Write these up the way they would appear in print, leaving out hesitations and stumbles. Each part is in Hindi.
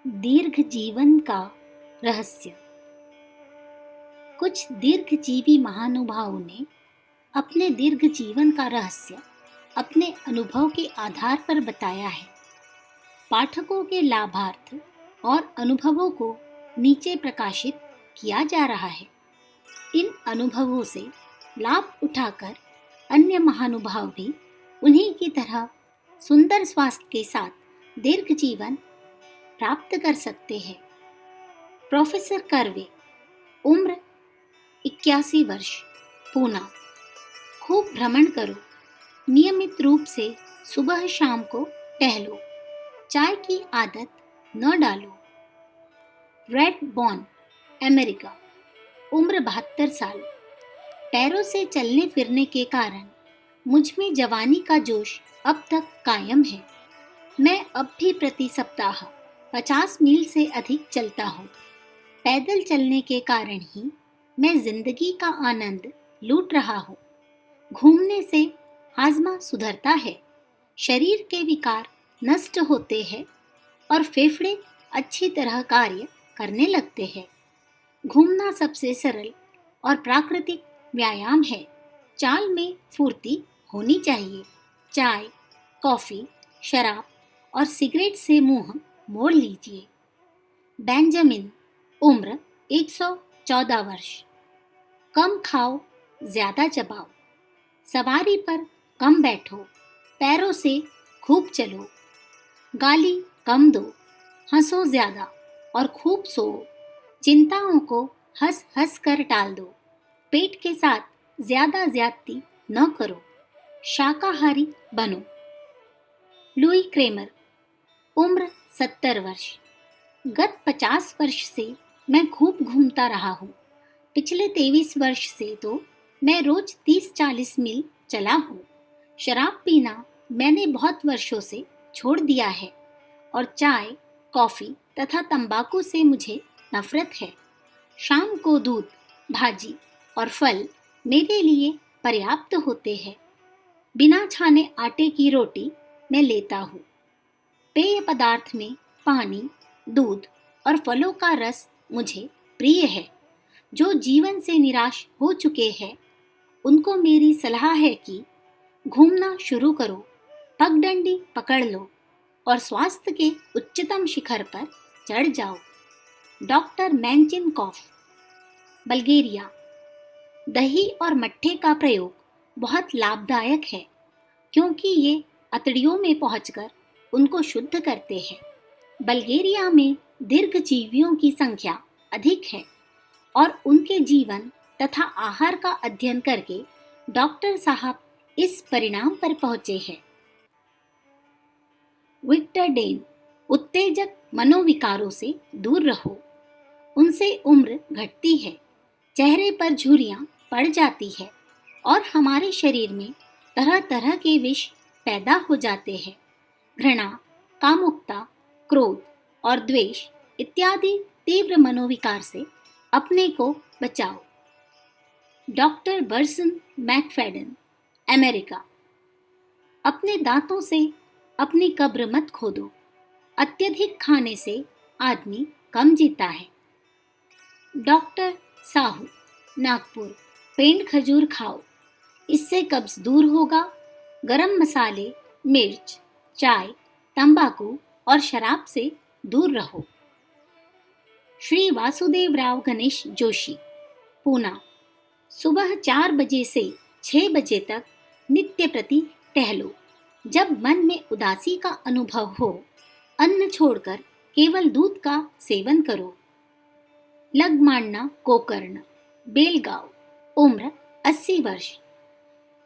दीर्घ जीवन का रहस्य। कुछ दीर्घजीवी महानुभावों ने अपने दीर्घ जीवन का रहस्य अपने अनुभव के आधार पर बताया है। पाठकों के लाभार्थ और अनुभवों को नीचे प्रकाशित किया जा रहा है। इन अनुभवों से लाभ उठाकर अन्य महानुभाव भी उन्हीं की तरह सुंदर स्वास्थ्य के साथ दीर्घ जीवन प्राप्त कर सकते हैं। प्रोफेसर कर्वे, उम्र 81 वर्ष, पूना। खूब भ्रमण करो, नियमित रूप से सुबह शाम को टहलो, चाय की आदत न डालो। रेड बॉर्न, अमेरिका, उम्र 72 साल। पैरों से चलने फिरने के कारण मुझ में जवानी का जोश अब तक कायम है। मैं अब भी प्रति सप्ताह 50 मील से अधिक चलता हूँ। पैदल चलने के कारण ही मैं जिंदगी का आनंद लूट रहा हूँ। घूमने से हाजमा सुधरता है, शरीर के विकार नष्ट होते हैं और फेफड़े अच्छी तरह कार्य करने लगते हैं। घूमना सबसे सरल और प्राकृतिक व्यायाम है। चाल में फुर्ती होनी चाहिए। चाय, कॉफी, शराब और सिगरेट से मुंह मोड़ लीजिए। बेंजामिन, उम्र 114 वर्ष। कम खाओ, ज्यादा चबाओ। सवारी पर कम बैठो, पैरों से खूब चलो। गाली कम दो, हंसो ज्यादा और खूब सो। चिंताओं को हंस हंस कर टाल दो। पेट के साथ ज्यादा ज्यादती न करो। शाकाहारी बनो। लुई क्रेमर, उम्र 70 वर्ष। गत 50 वर्ष से मैं खूब घूमता रहा हूँ। पिछले 23 वर्ष से तो मैं रोज 30-40 मील चला हूँ। शराब पीना मैंने बहुत वर्षों से छोड़ दिया है और चाय, कॉफी तथा तंबाकू से मुझे नफरत है। शाम को दूध, भाजी और फल मेरे लिए पर्याप्त होते हैं। बिना छाने आटे की रोटी मैं लेता हूँ। पेय पदार्थ में पानी, दूध और फलों का रस मुझे प्रिय है। जो जीवन से निराश हो चुके हैं उनको मेरी सलाह है कि घूमना शुरू करो, पगडंडी पकड़ लो और स्वास्थ्य के उच्चतम शिखर पर चढ़ जाओ। डॉक्टर मैंचिनकॉफ, बल्गेरिया। दही और मट्ठे का प्रयोग बहुत लाभदायक है क्योंकि ये अतड़ियों में पहुंचकर उनको शुद्ध करते हैं। बल्गेरिया में दीर्घजीवियों की संख्या अधिक है और उनके जीवन तथा आहार का अध्ययन करके डॉक्टर साहब इस परिणाम पर पहुंचे हैं। विक्टर डेन, उत्तेजक मनोविकारों से दूर रहो, उनसे उम्र घटती है, चेहरे पर झुर्रियां पड़ जाती है और हमारे शरीर में तरह तरह के विष पैदा हो जाते हैं। घृणा, कामुकता, क्रोध और द्वेष इत्यादि तीव्र मनोविकार से अपने को बचाओ। Doctor Bernarr Macfadden, America. अपने दांतों से अपनी कब्र मत खोदो। अत्यधिक खाने से आदमी कम जीता है। डॉक्टर साहू, नागपुर। पेंड खजूर खाओ, इससे कब्ज दूर होगा। गरम मसाले, मिर्च, चाय, तंबाकू और शराब से दूर रहो। श्री वासुदेव राव गणेश जोशी, पूना। सुबह 4 बजे से 6 बजे तक नित्य प्रति टहलो। जब मन में उदासी का अनुभव हो, अन्न छोड़कर केवल दूध का सेवन करो। लगमान्ना गोकर्ण, बेलगांव। उम्र 80 वर्ष।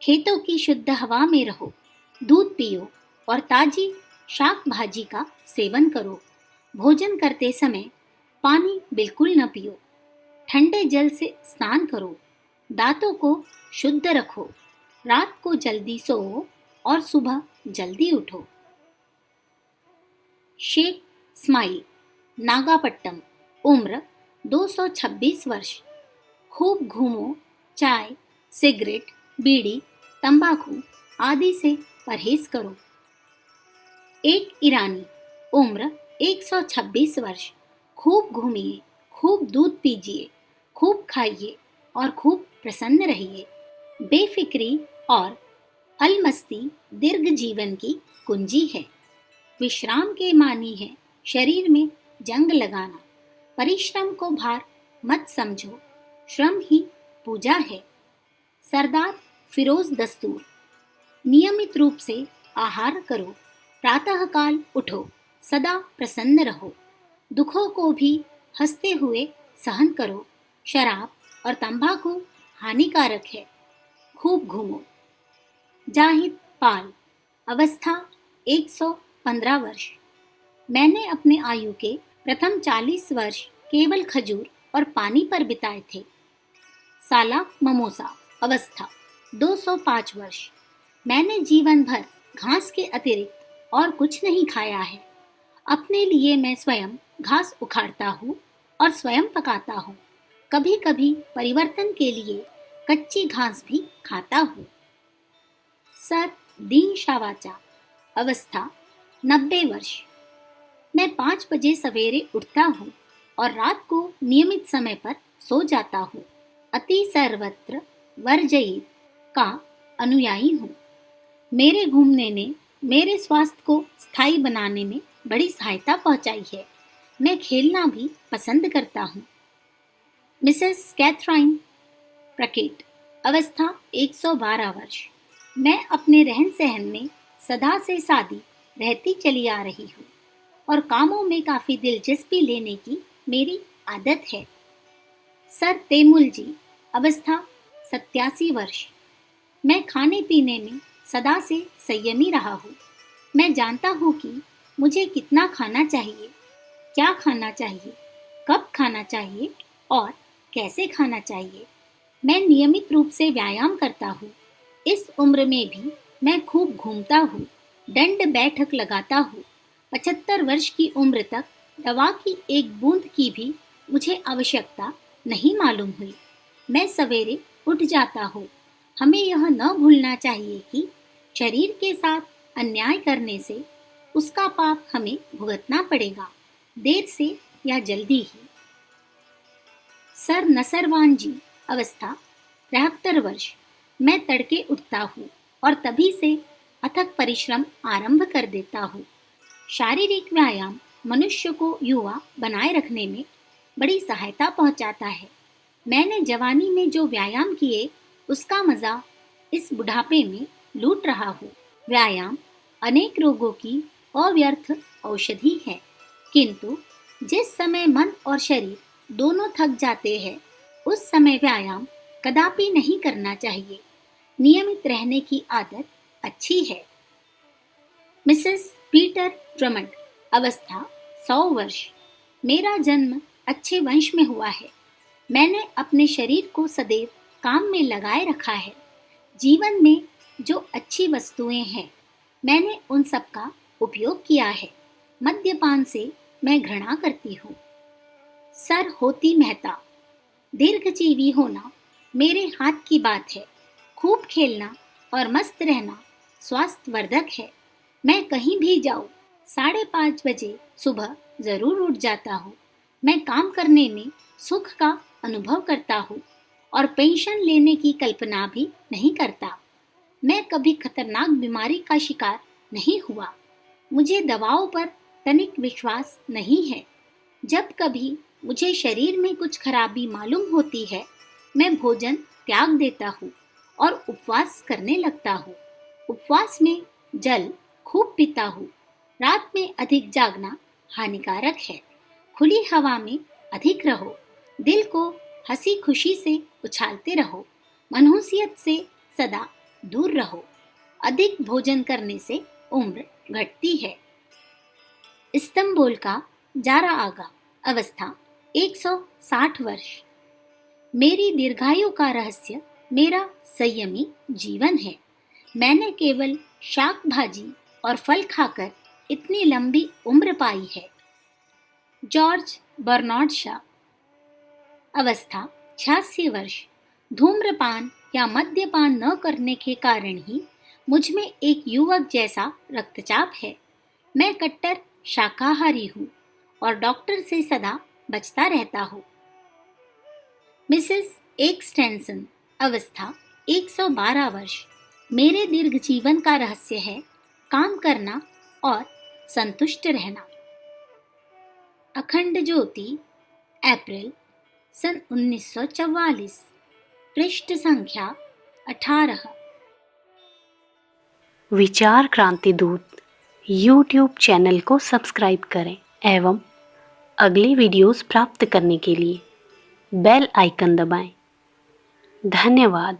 खेतों की शुद्ध हवा में रहो, दूध पियो और ताजी शाक भाजी का सेवन करो। भोजन करते समय पानी बिल्कुल न पियो। ठंडे जल से स्नान करो। दांतों को शुद्ध रखो। रात को जल्दी सो और सुबह जल्दी उठो। शेख स्माइल, नागापट्टम। उम्र 226 वर्ष। खूब घूमो, चाय, सिगरेट, बीड़ी, तंबाकू आदि से परहेज करो। एक ईरानी, उम्र 126 वर्ष खूब घूमिए, खूब दूध पीजिए, खूब खाइए और खूब प्रसन्न रहिए। बेफिक्री और अलमस्ती दीर्घ जीवन की कुंजी है। विश्राम के मानी है शरीर में जंग लगाना। परिश्रम को भार मत समझो, श्रम ही पूजा है। सरदार फिरोज दस्तूर। नियमित रूप से आहार करो, प्रातःकाल उठो, सदा प्रसन्न रहो। दुखों को भी हंसते हुए सहन करो। शराब और तंबाकू हानिकारक है। खूब घूमो। जाहिद पाल। अवस्था 115 वर्ष। मैंने अपने आयु के प्रथम 40 वर्ष केवल खजूर और पानी पर बिताए थे। साला ममोसा। अवस्था 205 वर्ष। मैंने जीवन भर घास के अतिरिक्त और कुछ नहीं खाया है। अपने लिए मैं स्वयं घास उखाड़ता हूँ और स्वयं पकाता हूँ। कभी कभी परिवर्तन के लिए कच्ची घास भी खाता हूँ। सर दीन शाहवाचा। अवस्था 90 वर्ष। मैं 5 बजे सवेरे उठता हूँ और रात को नियमित समय पर सो जाता हूँ। अति सर्वत्र वर्जयित का अनुयायी हूँ। मेरे घूमने ने मेरे स्वास्थ्य को स्थायी बनाने में बड़ी सहायता पहुंचाई है। मैं खेलना भी पसंद करता हूँ। Mrs Catherine Prackett. अवस्था 112 वर्ष। मैं अपने रहन सहन में सदा से सादी रहती चली आ रही हूँ और कामों में काफी दिलचस्पी लेने की मेरी आदत है। सर तेमुल जी। अवस्था 87 वर्ष। मैं खाने पीने में सदा से संयमी रहा हूँ। मैं जानता हूँ कि मुझे कितना खाना चाहिए, क्या खाना चाहिए, कब खाना चाहिए और कैसे खाना चाहिए। मैं नियमित रूप से व्यायाम करता हूँ। इस उम्र में भी मैं खूब घूमता हूँ, दंड बैठक लगाता हूँ। 75 वर्ष की उम्र तक दवा की एक बूंद की भी मुझे आवश्यकता नहीं मालूम हुई। मैं सवेरे उठ जाता हूँ। हमें यह न भूलना चाहिए कि शरीर के साथ अन्याय करने से उसका पाप हमें भुगतना पड़ेगा, देर से या जल्दी ही। सर नसरवान जी। अवस्था 73 वर्ष। मैं तड़के उठता हूँ और तभी से अथक परिश्रम आरंभ कर देता हूँ। शारीरिक व्यायाम मनुष्य को युवा बनाए रखने में बड़ी सहायता पहुँचाता है। मैंने जवानी में जो व्यायाम किए उसका मजा इस बुढ़ापे में लूट रहा हूँ। व्यायाम अनेक रोगों की अव्यर्थ औषधि है, किंतु जिस समय मन और शरीर दोनों थक जाते हैं उस समय व्यायाम कदापि नहीं करना चाहिए। नियमित रहने की आदत अच्छी है। Mrs Peter Drummond. अवस्था 100 वर्ष। मेरा जन्म अच्छे वंश में हुआ है। मैंने अपने शरीर को सदैव काम में लगाए रखा है। जीवन में जो अच्छी वस्तुएं हैं मैंने उन सब का उपयोग किया है। मद्यपान से मैं घृणा करती हूँ। सर होती मेहता। दीर्घजीवी होना मेरे हाथ की बात है। खूब खेलना और मस्त रहना स्वास्थ्यवर्धक है। मैं कहीं भी जाऊँ 5:30 बजे सुबह जरूर उठ जाता हूँ। मैं काम करने में सुख का अनुभव करता हूँ और पेंशन लेने की कल्पना भी नहीं करता। मैं कभी खतरनाक बीमारी का शिकार नहीं हुआ। मुझे दवाओं पर तनिक विश्वास नहीं है। जब कभी मुझे शरीर में कुछ खराबी मालूम होती है मैं भोजन त्याग देता हूँ और उपवास करने लगता हूँ। उपवास में जल खूब पीता हूँ। रात में अधिक जागना हानिकारक है। खुली हवा में अधिक रहो। दिल को हंसी खुशी से उछालते रहो। मनहूसियत से सदा दूर रहो। अधिक भोजन करने से उम्र घटती है। इस्तांबुल का जारा आगा। अवस्था 160 वर्ष। मेरी दीर्घायु का रहस्य मेरा संयमी जीवन है। मैंने केवल शाक भाजी और फल खाकर इतनी लंबी उम्र पाई है। George Bernard Shaw. अवस्था 86 वर्ष। धूम्रपान या मद्यपान न करने के कारण ही मुझ में एक युवक जैसा रक्तचाप है। मैं कट्टर शाकाहारी हूँ और डॉक्टर से सदा बचता रहता हूँ। मिसेस एक्सटेंसन, अवस्था 112 वर्ष। मेरे दीर्घ जीवन का रहस्य है काम करना और संतुष्ट रहना। अखंड ज्योति, अप्रैल सन 1944, पृष्ठ संख्या 18। विचार क्रांति दूत यूट्यूब चैनल को सब्सक्राइब करें एवं अगली वीडियोस प्राप्त करने के लिए बेल आइकन दबाएं। धन्यवाद।